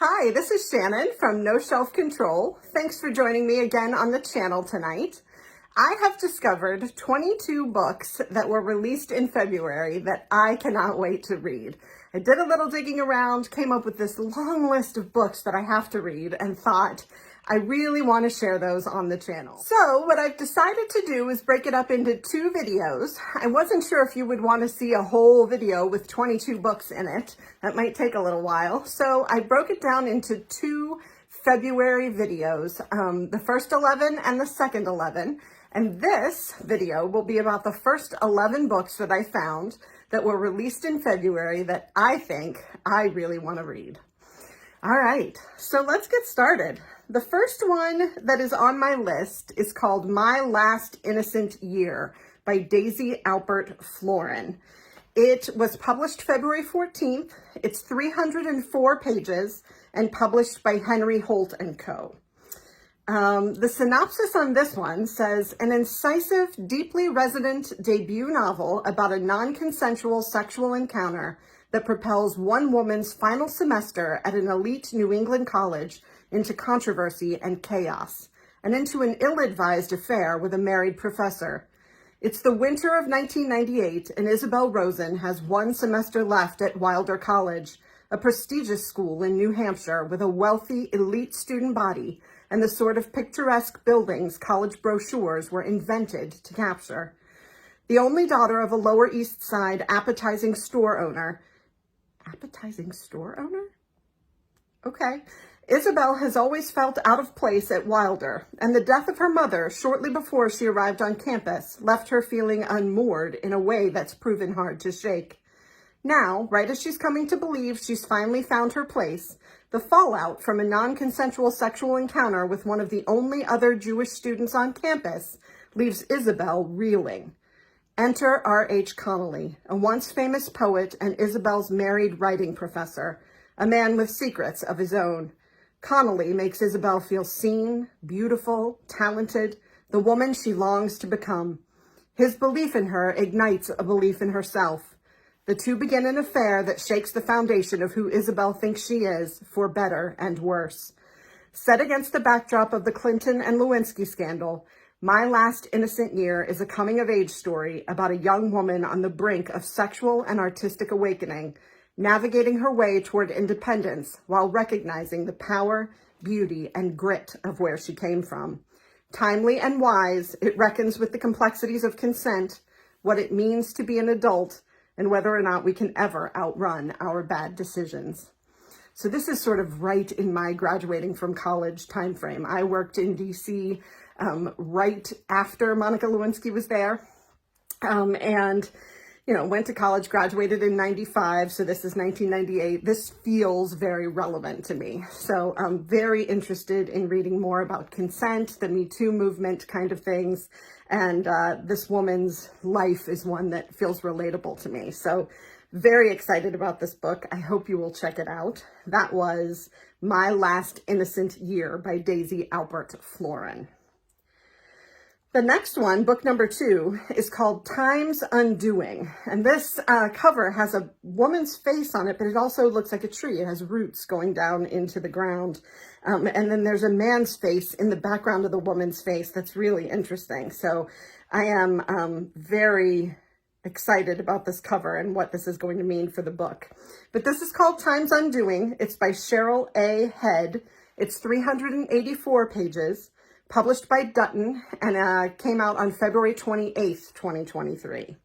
Hi, this is Shannon from No Shelf Control. Thanks for joining me again on the channel tonight. I have discovered 22 books that were released in February that I cannot wait to read. I did a little digging around, came up with this long list of books that I have to read, and thought I really want to share those on the channel. So what I've decided to do is break it up into two videos. I wasn't sure if you would want to see a whole video with 22 books in it. That might take a little while. So I broke it down into two February videos, the first 11 and the second 11. And this video will be about the first 11 books that I found that were released in February that I think I really want to read. All right, so let's get started. The first one that is on my list is called My Last Innocent Year by Daisy Alpert Florin. It was published February 14th. It's 304 pages and published by Henry Holt & Co. The synopsis on this one says, an incisive, deeply resonant debut novel about a non-consensual sexual encounter that propels one woman's final semester at an elite New England college into controversy and chaos, and into an ill-advised affair with a married professor. It's the winter of 1998, and Isabel Rosen has one semester left at Wilder College, a prestigious school in New Hampshire with a wealthy, elite student body and the sort of picturesque buildings college brochures were invented to capture. The only daughter of a Lower East Side appetizing store owner, Okay. Isabel has always felt out of place at Wilder, and the death of her mother shortly before she arrived on campus left her feeling unmoored in a way that's proven hard to shake. Now, right as she's coming to believe she's finally found her place, the fallout from a non-consensual sexual encounter with one of the only other Jewish students on campus leaves Isabel reeling. Enter R.H. Connolly, a once famous poet and Isabel's married writing professor, a man with secrets of his own. Connolly makes Isabel feel seen, beautiful, talented, the woman she longs to become. His belief in her ignites a belief in herself. The two begin an affair that shakes the foundation of who Isabel thinks she is, for better and worse. Set against the backdrop of the Clinton and Lewinsky scandal, My Last Innocent Year is a coming-of-age story about a young woman on the brink of sexual and artistic awakening, navigating her way toward independence while recognizing the power, beauty, and grit of where she came from. Timely and wise, it reckons with the complexities of consent, what it means to be an adult, and whether or not we can ever outrun our bad decisions. So this is sort of right in my graduating from college time frame. I worked in DC right after Monica Lewinsky was there, and went to college, graduated in 95, so this is 1998. This feels very relevant to me. So I'm very interested in reading more about consent, the Me Too movement kind of things, and this woman's life is one that feels relatable to me. So very excited about this book. I hope you will check it out. That was My Last Innocent Year by Daisy Alpert Florin. The next one, book number 2, is called Time's Undoing. And this cover has a woman's face on it, but it also looks like a tree. It has roots going down into the ground. And then there's a man's face in the background of the woman's face that's really interesting. So I am very excited about this cover and what this is going to mean for the book. But this is called Time's Undoing. It's by Cheryl A. Head. It's 384 pages. Published by Dutton, and came out on February 28th, 2023.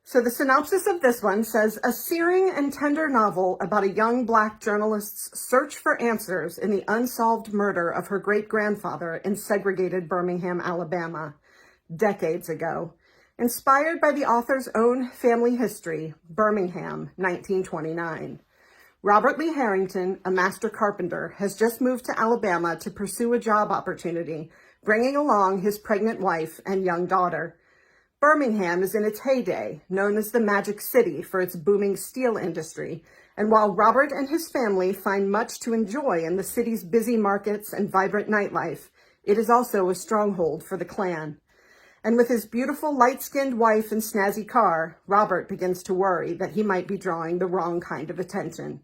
So the synopsis of this one says, a searing and tender novel about a young Black journalist's search for answers in the unsolved murder of her great-grandfather in segregated Birmingham, Alabama, decades ago. Inspired by the author's own family history, Birmingham, 1929. Robert Lee Harrington, a master carpenter, has just moved to Alabama to pursue a job opportunity, bringing along his pregnant wife and young daughter. Birmingham is in its heyday, known as the Magic City for its booming steel industry, and while Robert and his family find much to enjoy in the city's busy markets and vibrant nightlife, it is also a stronghold for the Klan. And with his beautiful light-skinned wife and snazzy car, Robert begins to worry that he might be drawing the wrong kind of attention.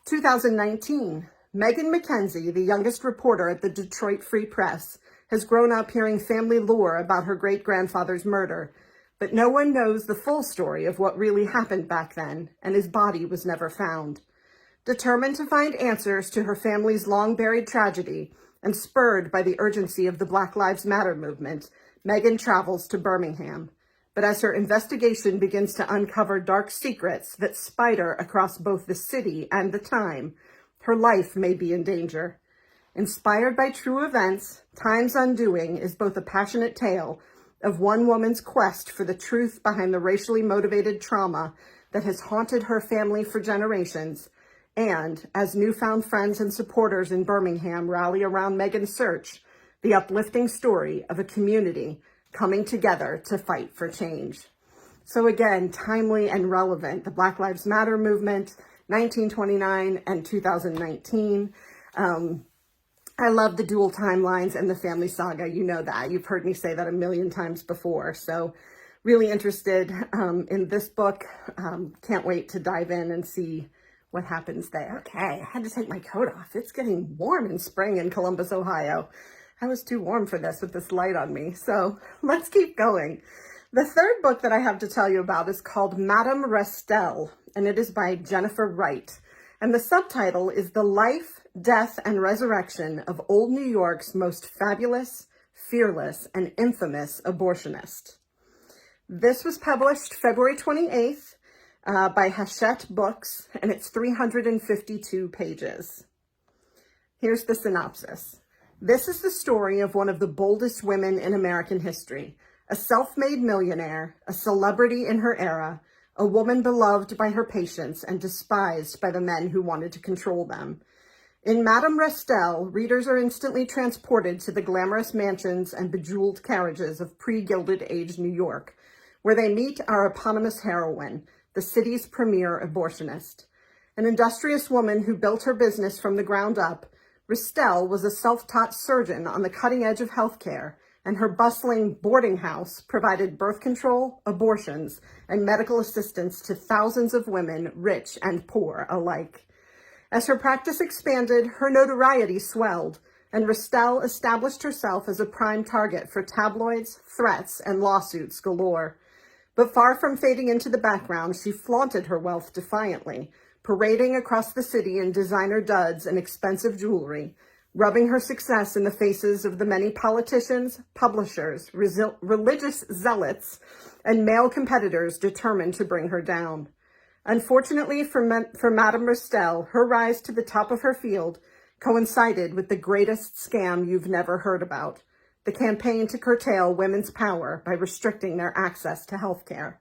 2019, Megan Mackenzie, the youngest reporter at the Detroit Free Press, has grown up hearing family lore about her great-grandfather's murder, but no one knows the full story of what really happened back then, and his body was never found. Determined to find answers to her family's long-buried tragedy, and spurred by the urgency of the Black Lives Matter movement, Megan travels to Birmingham. But as her investigation begins to uncover dark secrets that spider across both the city and the time, her life may be in danger. Inspired by true events, Time's Undoing is both a passionate tale of one woman's quest for the truth behind the racially motivated trauma that has haunted her family for generations, and, as newfound friends and supporters in Birmingham rally around Megan's search, the uplifting story of a community coming together to fight for change. So again, timely and relevant, the Black Lives Matter movement, 1929 and 2019. I love the dual timelines and the family saga. You know that. You've heard me say that a million times before. So really interested in this book. Can't wait to dive in and see what happens there. Okay, I had to take my coat off. It's getting warm in spring in Columbus, Ohio. I was too warm for this with this light on me. So let's keep going. The third book that I have to tell you about is called Madame Restell, and it is by Jennifer Wright. And the subtitle is The Life, Death, and Resurrection of Old New York's Most Fabulous, Fearless, and Infamous Abortionist. This was published February 28th by Hachette Books, and it's 352 pages. Here's the synopsis. This is the story of one of the boldest women in American history, a self-made millionaire, a celebrity in her era, a woman beloved by her patients and despised by the men who wanted to control them. In Madame Restell, readers are instantly transported to the glamorous mansions and bejeweled carriages of pre-Gilded Age New York, where they meet our eponymous heroine, the city's premier abortionist. An industrious woman who built her business from the ground up, Restell was a self-taught surgeon on the cutting edge of healthcare, and her bustling boarding house provided birth control, abortions, and medical assistance to thousands of women, rich and poor alike. As her practice expanded, her notoriety swelled, and Restell established herself as a prime target for tabloids, threats, and lawsuits galore. But far from fading into the background, she flaunted her wealth defiantly, parading across the city in designer duds and expensive jewelry, rubbing her success in the faces of the many politicians, publishers, religious zealots, and male competitors determined to bring her down. Unfortunately for Madame Restell, her rise to the top of her field coincided with the greatest scam you've never heard about, the campaign to curtail women's power by restricting their access to health care.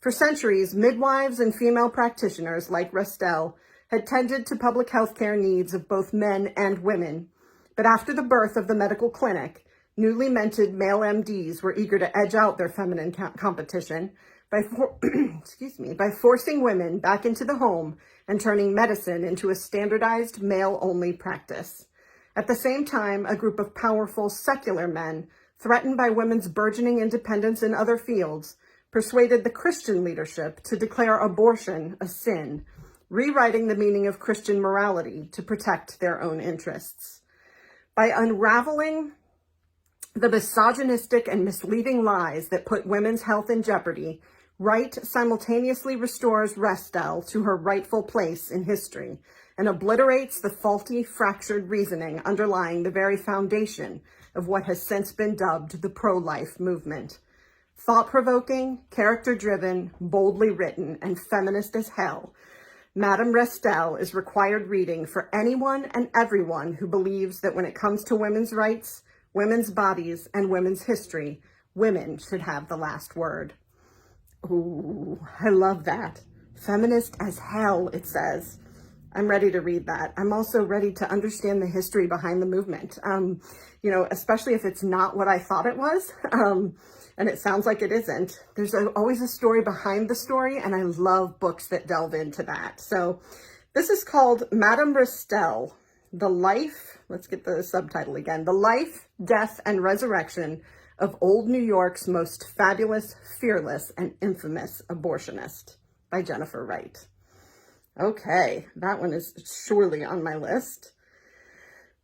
For centuries, midwives and female practitioners like Restell had tended to public health care needs of both men and women. But after the birth of the medical clinic, newly minted male MDs were eager to edge out their feminine competition by forcing women back into the home and turning medicine into a standardized male-only practice. At the same time, a group of powerful secular men, threatened by women's burgeoning independence in other fields, persuaded the Christian leadership to declare abortion a sin, rewriting the meaning of Christian morality to protect their own interests. By unraveling the misogynistic and misleading lies that put women's health in jeopardy, Wright simultaneously restores Restell to her rightful place in history and obliterates the faulty, fractured reasoning underlying the very foundation of what has since been dubbed the pro-life movement. Thought-provoking, character-driven, boldly written, and feminist as hell, Madame Restell is required reading for anyone and everyone who believes that when it comes to women's rights, women's bodies, and women's history, women should have the last word. Ooh, I love that. Feminist as hell, it says. I'm ready to read that. I'm also ready to understand the history behind the movement, especially if it's not what I thought it was. And it sounds like it isn't. There's always a story behind the story, and I love books that delve into that. So this is called Madame Restell, The Life, let's get the subtitle again, The Life, Death, and Resurrection of Old New York's Most Fabulous, Fearless, and Infamous Abortionist by Jennifer Wright. Okay, that one is surely on my list.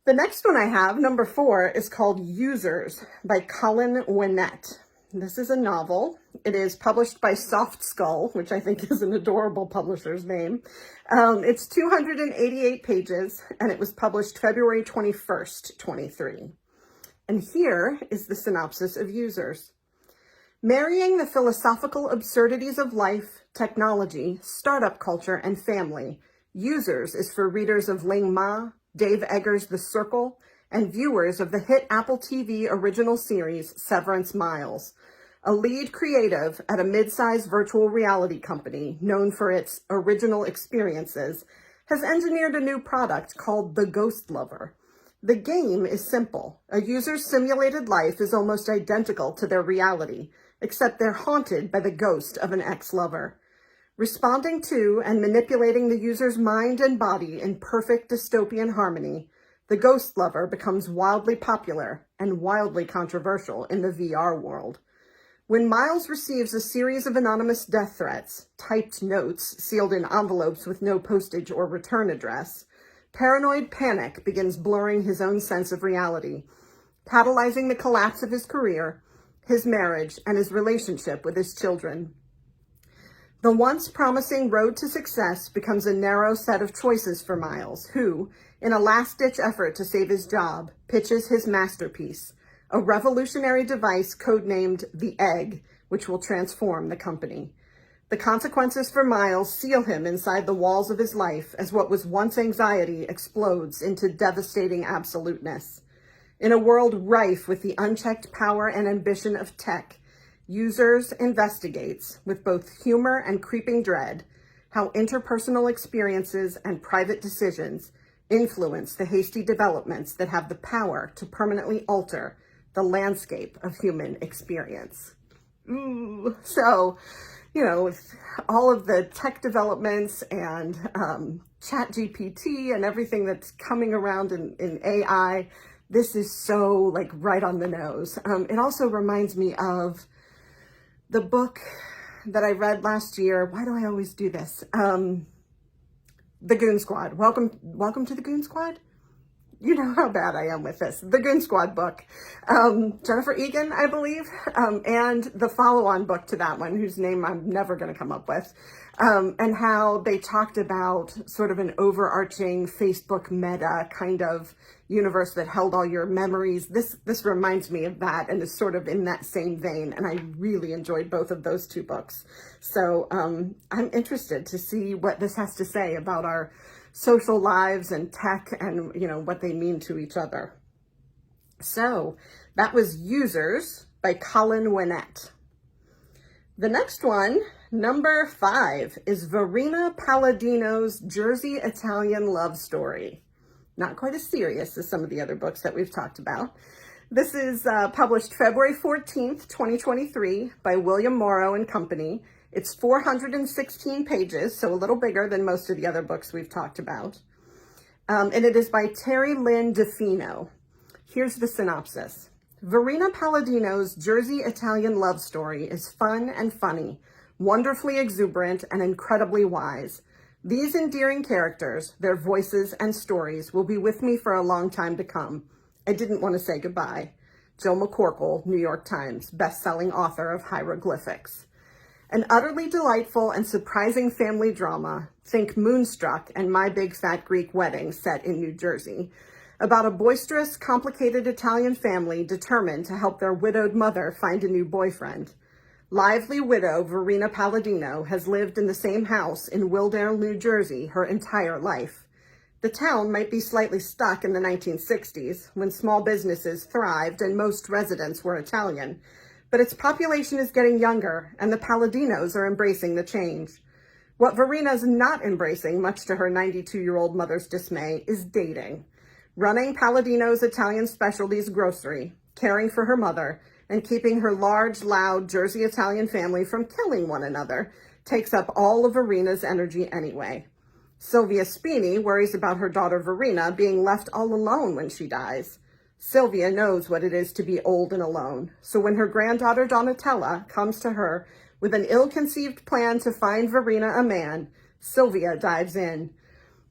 The next one I have, number 4, is called Users by Colin Winnett. This is a novel. It is published by Soft Skull, which I think is an adorable publisher's name. It's 288 pages, and it was published February 21st, 23. And here is the synopsis of Users. Marrying the philosophical absurdities of life, technology, startup culture, and family, Users is for readers of Ling Ma, Dave Eggers' The Circle, and viewers of the hit Apple TV original series Severance Miles. A lead creative at a mid-sized virtual reality company known for its original experiences has engineered a new product called The Ghost Lover. The game is simple. A user's simulated life is almost identical to their reality, except they're haunted by the ghost of an ex-lover. Responding to and manipulating the user's mind and body in perfect dystopian harmony, the Ghost Lover becomes wildly popular and wildly controversial in the VR world. When Miles receives a series of anonymous death threats, typed notes sealed in envelopes with no postage or return address, paranoid panic begins blurring his own sense of reality, catalyzing the collapse of his career, his marriage, and his relationship with his children. The once promising road to success becomes a narrow set of choices for Miles, who, in a last-ditch effort to save his job, pitches his masterpiece, a revolutionary device codenamed the Egg, which will transform the company. The consequences for Miles seal him inside the walls of his life as what was once anxiety explodes into devastating absoluteness. In a world rife with the unchecked power and ambition of tech, Users investigates, with both humor and creeping dread, how interpersonal experiences and private decisions influence the hasty developments that have the power to permanently alter the landscape of human experience. Ooh. So, with all of the tech developments and ChatGPT and everything that's coming around in AI, this is so right on the nose. It also reminds me of the book that I read last year. Why do I always do this? The Goon Squad. Welcome to the Goon Squad. You know how bad I am with this. The Goon Squad book. Jennifer Egan, I believe, and the follow-on book to that one, whose name I'm never going to come up with, and how they talked about sort of an overarching Facebook meta kind of universe that held all your memories. This reminds me of that and is sort of in that same vein, and I really enjoyed both of those two books. So I'm interested to see what this has to say about our social lives and tech and, what they mean to each other. So that was Users by Colin Winnett. The next one, number 5, is Varina Palladino's Jersey Italian love story. Not quite as serious as some of the other books that we've talked about. This is published February 14th, 2023 by William Morrow and Company. It's 416 pages, so a little bigger than most of the other books we've talked about. And it is by Terry Lynn DeFino. Here's the synopsis. Varina Palladino's Jersey Italian love story is fun and funny, wonderfully exuberant, and incredibly wise. These endearing characters, their voices and stories will be with me for a long time to come. I didn't want to say goodbye. Jill McCorkle, New York Times, best-selling author of Hieroglyphics. An utterly delightful and surprising family drama, think Moonstruck and My Big Fat Greek Wedding set in New Jersey, about a boisterous, complicated Italian family determined to help their widowed mother find a new boyfriend. Lively widow Varina Palladino has lived in the same house in Willdale, New Jersey her entire life. The town might be slightly stuck in the 1960s, when small businesses thrived and most residents were Italian, but its population is getting younger, and the Palladinos are embracing the change. What Varina's not embracing, much to her 92-year-old mother's dismay, is dating. Running Palladino's Italian specialties grocery, caring for her mother, and keeping her large, loud Jersey Italian family from killing one another takes up all of Varina's energy anyway. Sylvia Spini worries about her daughter Varina being left all alone when she dies. Sylvia knows what it is to be old and alone, so when her granddaughter Donatella comes to her with an ill-conceived plan to find Varina a man, Sylvia dives in.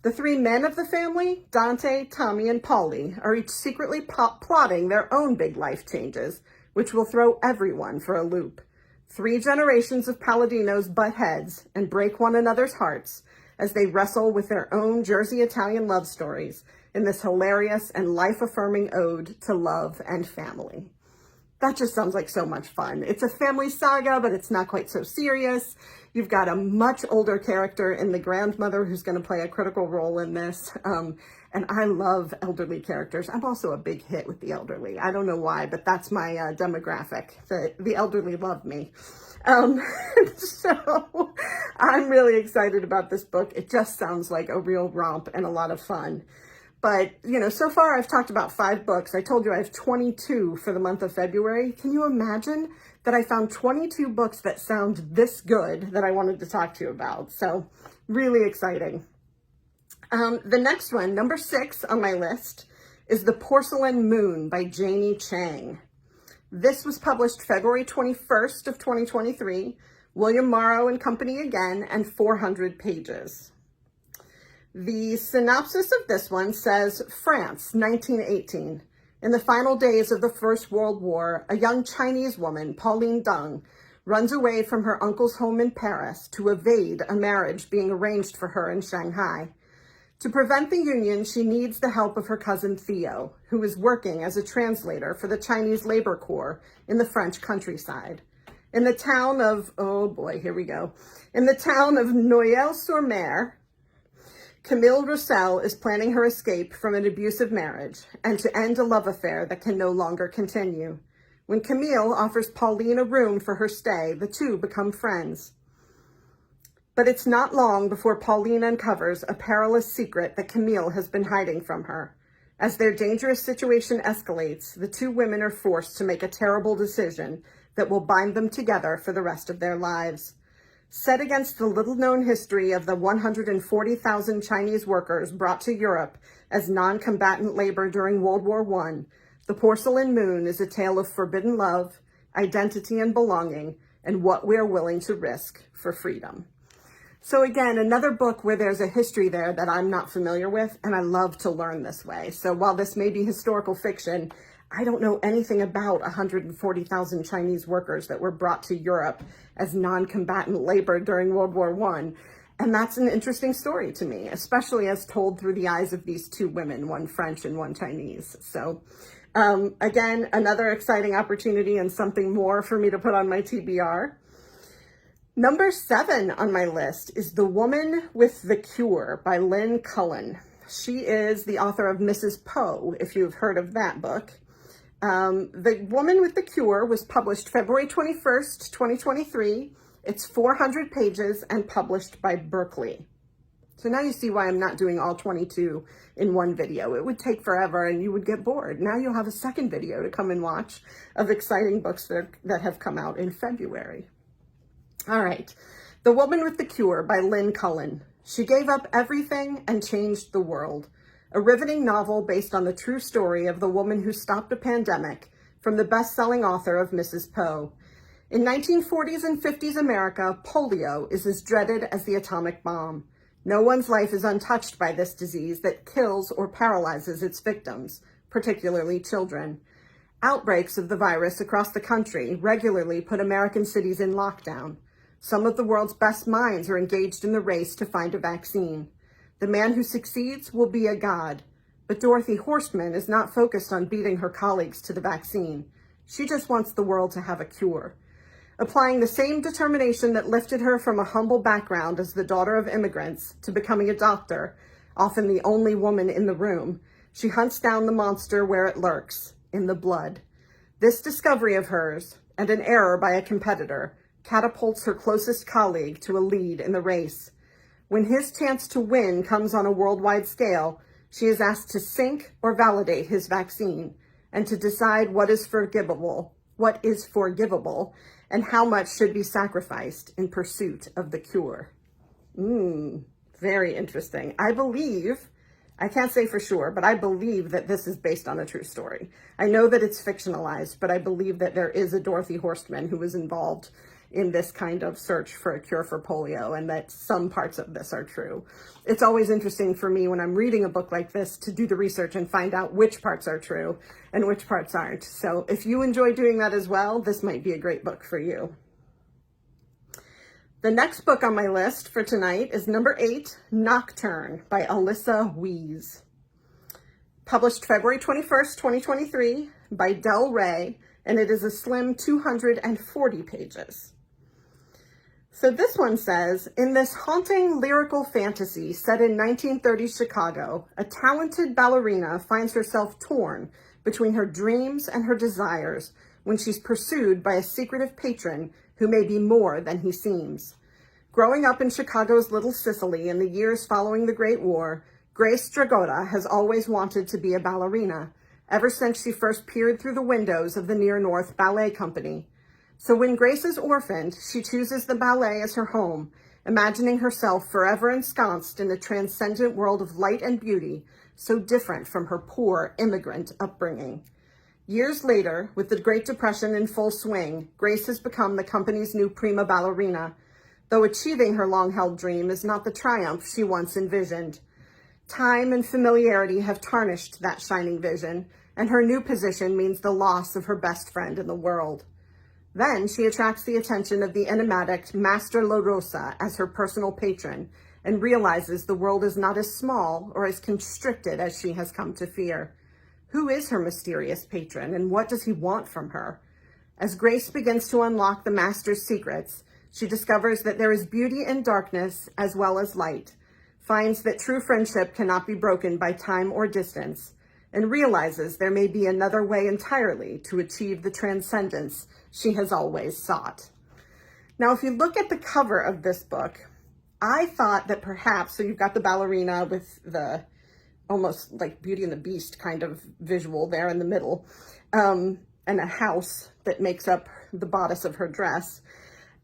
The three men of the family, Dante, Tommy, and Polly, are each secretly plotting their own big life changes, which will throw everyone for a loop. 3 generations of Palladinos butt heads and break one another's hearts as they wrestle with their own Jersey Italian love stories in this hilarious and life-affirming ode to love and family. That just sounds like so much fun. It's a family saga, but it's not quite so serious. You've got a much older character in the grandmother who's going to play a critical role in this. And I love elderly characters. I'm also a big hit with the elderly. I don't know why, but that's my demographic. The elderly love me. So I'm really excited about this book. It just sounds like a real romp and a lot of fun. But, you know, so far I've talked about 5 books. I told you I have 22 for the month of February. Can you imagine that I found 22 books that sound this good that I wanted to talk to you about? So really exciting. The next one, number 6 on my list, is The Porcelain Moon by Janie Chang. This was published February 21st of 2023, William Morrow and Company again, and 400 pages. The synopsis of this one says, France, 1918. In the final days of the First World War, a young Chinese woman, Pauline Deng, runs away from her uncle's home in Paris to evade a marriage being arranged for her in Shanghai. To prevent the union, she needs the help of her cousin Theo, who is working as a translator for the Chinese Labor Corps in the French countryside. In the town of, in the town of Noyelles-sur-Mer, Camille Restell is planning her escape from an abusive marriage and to end a love affair that can no longer continue. When Camille offers Pauline a room for her stay, the two become friends. But it's not long before Pauline uncovers a perilous secret that Camille has been hiding from her. As their dangerous situation escalates, the two women are forced to make a terrible decision that will bind them together for the rest of their lives. Set against the little-known history of the 140,000 Chinese workers brought to Europe as non-combatant labor during World War I, The Porcelain Moon is a tale of forbidden love, identity and belonging, and what we are willing to risk for freedom. So again, another book where there's a history there that I'm not familiar with, and I love to learn this way. So while this may be historical fiction, I don't know anything about 140,000 Chinese workers that were brought to Europe as non-combatant labor during World War I. And that's an interesting story to me, especially as told through the eyes of these two women, one French and one Chinese. So again, another exciting opportunity and something more for me to put on my TBR. Number 7 on my list is The Woman with the Cure by Lynn Cullen. She is the author of Mrs. Poe, if you've heard of that book. The Woman with the Cure was published February 21st, 2023. It's 400 pages and published by Berkeley. So now you see why I'm not doing all 22 in one video. It would take forever and you would get bored. Now you'll have a second video to come and watch of exciting books that have come out in February. All right, The Woman with the Cure by Lynn Cullen. She gave up everything and changed the world. A riveting novel based on the true story of the woman who stopped a pandemic from the best-selling author of Mrs. Poe. In 1940s and 50s America, polio is as dreaded as the atomic bomb. No one's life is untouched by this disease that kills or paralyzes its victims, particularly children. Outbreaks of the virus across the country regularly put American cities in lockdown. Some of the world's best minds are engaged in the race to find a vaccine. The man who succeeds will be a god. But Dorothy Horstman is not focused on beating her colleagues to the vaccine. She just wants the world to have a cure. Applying the same determination that lifted her from a humble background as the daughter of immigrants to becoming a doctor, often the only woman in the room, she hunts down the monster where it lurks, in the blood. This discovery of hers, and an error by a competitor, catapults her closest colleague to a lead in the race. When his chance to win comes on a worldwide scale, she is asked to sync or validate his vaccine and to decide what is forgivable, and how much should be sacrificed in pursuit of the cure. Very interesting. I can't say for sure, but I believe that this is based on a true story. I know that it's fictionalized, but I believe that there is a Dorothy Horstman who was involved in this kind of search for a cure for polio, and that some parts of this are true. It's always interesting for me when I'm reading a book like this to do the research and find out which parts are true and which parts aren't. So if you enjoy doing that as well, this might be a great book for you. The next book on my list for tonight is number 8, Nocturne by Alyssa Wees. Published February 21st, 2023 by Del Rey, and it is a slim 240 pages. So this one says, in this haunting lyrical fantasy set in 1930s Chicago, a talented ballerina finds herself torn between her dreams and her desires when she's pursued by a secretive patron who may be more than he seems. Growing up in Chicago's Little Sicily in the years following the Great War, Grace Dragota has always wanted to be a ballerina, ever since she first peered through the windows of the Near North Ballet Company. So when Grace is orphaned, she chooses the ballet as her home, imagining herself forever ensconced in a transcendent world of light and beauty, so different from her poor immigrant upbringing. Years later, with the Great Depression in full swing, Grace has become the company's new prima ballerina, though achieving her long-held dream is not the triumph she once envisioned. Time and familiarity have tarnished that shining vision, and her new position means the loss of her best friend in the world. Then she attracts the attention of the enigmatic Master La Rosa as her personal patron, and realizes the world is not as small or as constricted as she has come to fear. Who is her mysterious patron, and what does he want from her? As Grace begins to unlock the Master's secrets, she discovers that there is beauty in darkness as well as light, finds that true friendship cannot be broken by time or distance, and realizes there may be another way entirely to achieve the transcendence she has always sought. Now, if you look at the cover of this book, I thought that perhaps, so you've got the ballerina with the almost like Beauty and the Beast kind of visual there in the middle, and a house that makes up the bodice of her dress.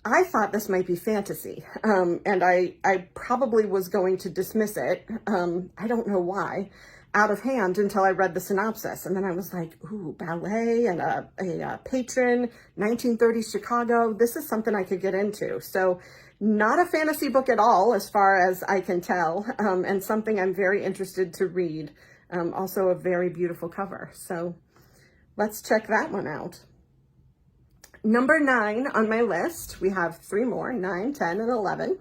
I thought this might be fantasy, and I probably was going to dismiss it, I don't know why, out of hand until I read the synopsis. And then I was like, ooh, ballet and a patron, 1930s Chicago, this is something I could get into. So not a fantasy book at all, as far as I can tell, and something I'm very interested to read. Also a very beautiful cover. So let's check that one out. Number 9 on my list, we have 3 more, 9, 10, and 11.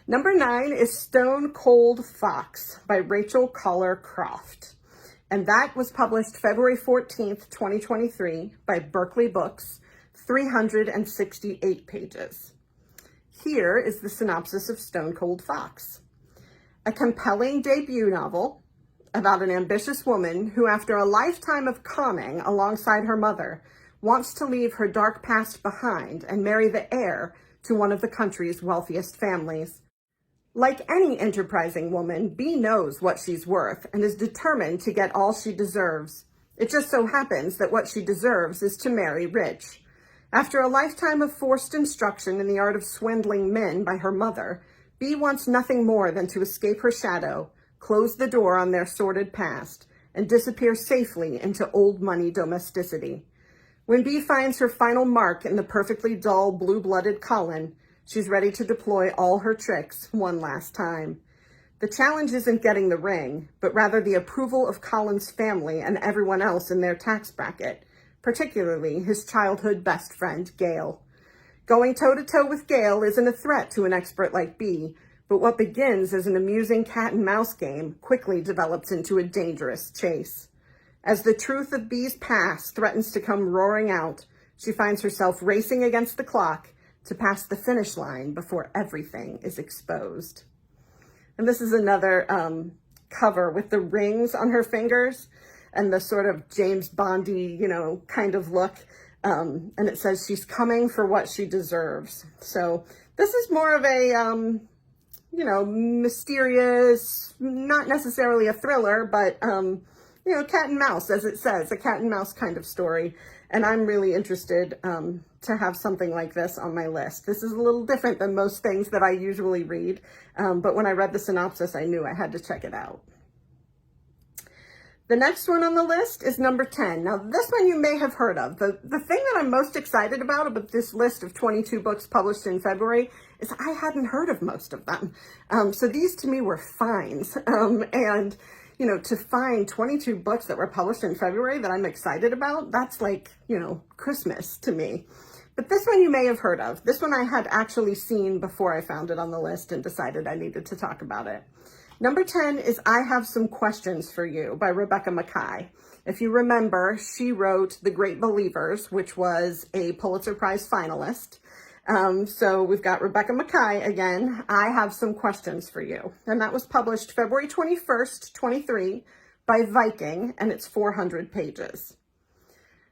Number 9 is Stone Cold Fox by Rachel Collar Croft. And that was published February 14th, 2023 by Berkeley Books, 368 pages. Here is the synopsis of Stone Cold Fox. A compelling debut novel about an ambitious woman who, after a lifetime of conning alongside her mother, wants to leave her dark past behind and marry the heir to one of the country's wealthiest families. Like any enterprising woman, Bee knows what she's worth and is determined to get all she deserves. It just so happens that what she deserves is to marry rich. After a lifetime of forced instruction in the art of swindling men by her mother, Bee wants nothing more than to escape her shadow, close the door on their sordid past, and disappear safely into old money domesticity. When Bee finds her final mark in the perfectly dull, blue-blooded Colin, she's ready to deploy all her tricks one last time. The challenge isn't getting the ring, but rather the approval of Colin's family and everyone else in their tax bracket, particularly his childhood best friend, Gail. Going toe-to-toe with Gail isn't a threat to an expert like Bee, but what begins as an amusing cat-and-mouse game quickly develops into a dangerous chase. As the truth of Bee's past threatens to come roaring out, she finds herself racing against the clock to pass the finish line before everything is exposed. And this is another cover with the rings on her fingers and the sort of James Bondy, kind of look. And it says she's coming for what she deserves. So this is more of a, mysterious, not necessarily a thriller, but, cat and mouse, as it says, a cat and mouse kind of story. And I'm really interested to have something like this on my list. This is a little different than most things that I usually read, but when I read the synopsis, I knew I had to check it out. The next one on the list is number 10. Now, this one you may have heard of. The thing that I'm most excited about this list of 22 books published in February is I hadn't heard of most of them. So these to me were finds. And, you know, to find 22 books that were published in February that I'm excited about, that's like, you know, Christmas to me. But this one you may have heard of. This one I had actually seen before I found it on the list and decided I needed to talk about it. Number 10 is I Have Some Questions for You by Rebecca Makkai. If you remember, she wrote The Great Believers, which was a Pulitzer Prize finalist. So we've got Rebecca Makkai again. I Have Some Questions for You. And that was published February 21st, 23 by Viking, and it's 400 pages.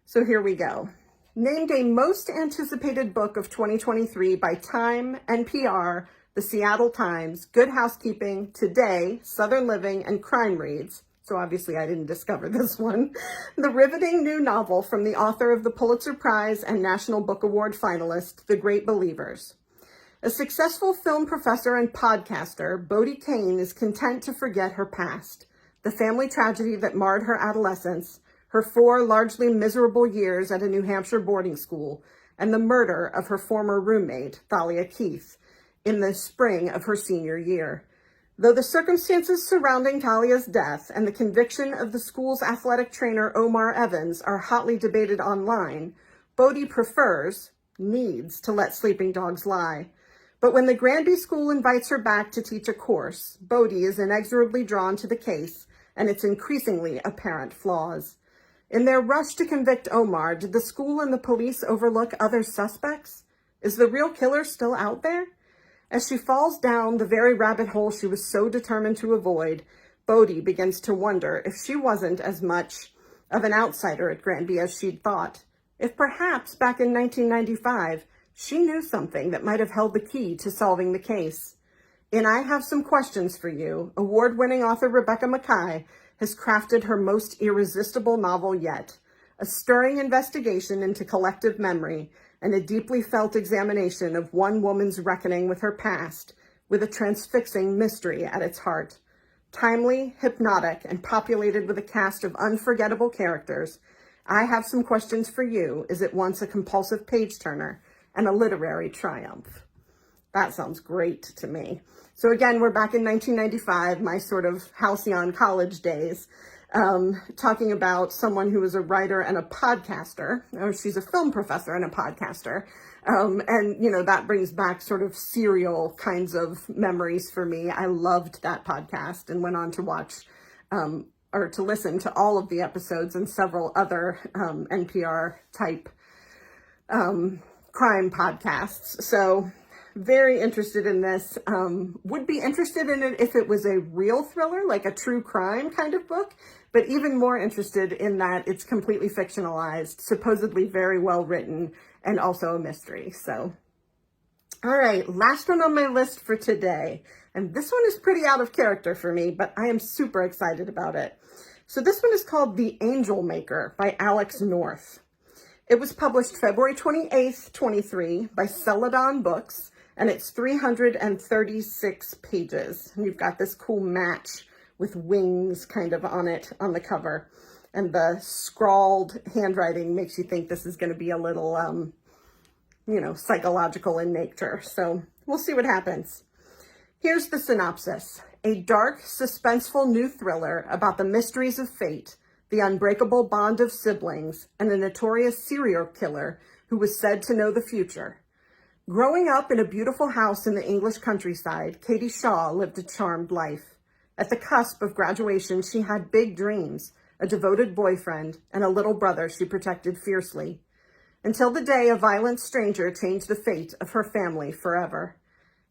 So here we go. Named a most anticipated book of 2023 by Time, NPR, The Seattle Times, Good Housekeeping, Today, Southern Living, and Crime Reads. So obviously I didn't discover this one. The riveting new novel from the author of the Pulitzer Prize and National Book Award finalist, The Great Believers. A successful film professor and podcaster, Bodie Kane is content to forget her past, the family tragedy that marred her adolescence, her 4 largely miserable years at a New Hampshire boarding school, and the murder of her former roommate, Thalia Keith, in the spring of her senior year. Though the circumstances surrounding Thalia's death and the conviction of the school's athletic trainer Omar Evans are hotly debated online, Bodie needs to let sleeping dogs lie. But when the Granby School invites her back to teach a course, Bodie is inexorably drawn to the case and its increasingly apparent flaws. In their rush to convict Omar, did the school and the police overlook other suspects? Is the real killer still out there? As she falls down the very rabbit hole she was so determined to avoid, Bodie begins to wonder if she wasn't as much of an outsider at Granby as she'd thought. If perhaps back in 1995, she knew something that might have held the key to solving the case. In I Have Some Questions for You, award-winning author Rebecca Makkai has crafted her most irresistible novel yet, a stirring investigation into collective memory and a deeply felt examination of one woman's reckoning with her past, with a transfixing mystery at its heart. Timely, hypnotic, and populated with a cast of unforgettable characters, I Have Some Questions for You is at once a compulsive page-turner and a literary triumph. That sounds great to me. So again, we're back in 1995, my sort of halcyon college days, talking about someone who is a writer and a podcaster. She's a film professor and a podcaster. And, you know, that brings back sort of serial kinds of memories for me. I loved that podcast and went on to watch or to listen to all of the episodes and several other NPR type crime podcasts. So very interested in this. Would be interested in it if it was a real thriller, like a true crime kind of book, but even more interested in that it's completely fictionalized, supposedly very well written, and also a mystery. So, all right, last one on my list for today. And this one is pretty out of character for me, but I am super excited about it. So this one is called The Angel Maker by Alex North. It was published February 28th, 23 by Celadon Books, and it's 336 pages. And you've got this cool match with wings kind of on it on the cover. And the scrawled handwriting makes you think this is going to be a little, you know, psychological in nature. So we'll see what happens. Here's the synopsis. A dark, suspenseful new thriller about the mysteries of fate, the unbreakable bond of siblings, and a notorious serial killer who was said to know the future. Growing up in a beautiful house in the English countryside, Katie Shaw lived a charmed life. At the cusp of graduation, she had big dreams, a devoted boyfriend, and a little brother she protected fiercely. Until the day a violent stranger changed the fate of her family forever.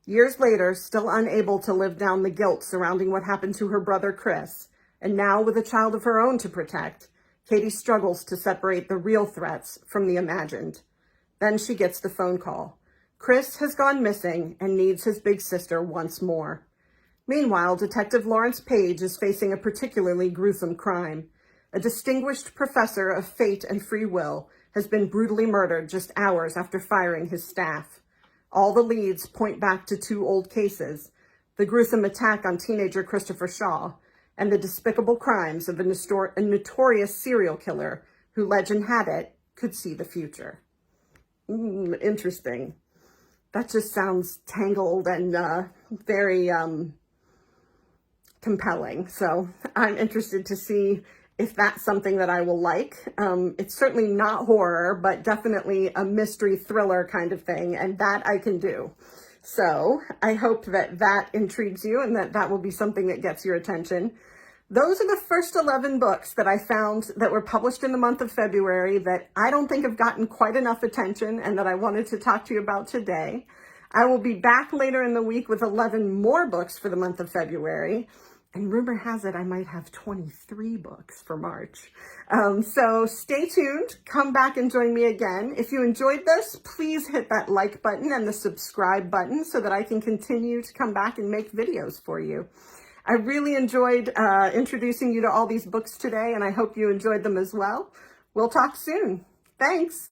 Years later, still unable to live down the guilt surrounding what happened to her brother Chris, and now with a child of her own to protect, Katie struggles to separate the real threats from the imagined. Then she gets the phone call. Chris has gone missing and needs his big sister once more. Meanwhile, Detective Lawrence Page is facing a particularly gruesome crime. A distinguished professor of fate and free will has been brutally murdered just hours after firing his staff. All the leads point back to 2 old cases, the gruesome attack on teenager Christopher Shaw and the despicable crimes of a notorious serial killer who, legend had it, could see the future. Interesting. That just sounds tangled and very compelling. So I'm interested to see if that's something that I will like. It's certainly not horror, but definitely a mystery thriller kind of thing, and that I can do. So I hope that that intrigues you and that that will be something that gets your attention. Those are the first 11 books that I found that were published in the month of February that I don't think have gotten quite enough attention and that I wanted to talk to you about today. I will be back later in the week with 11 more books for the month of February. And rumor has it I might have 23 books for March. So stay tuned. Come back and join me again. If you enjoyed this, please hit that like button and the subscribe button so that I can continue to come back and make videos for you. I really enjoyed introducing you to all these books today, and I hope you enjoyed them as well. We'll talk soon. Thanks.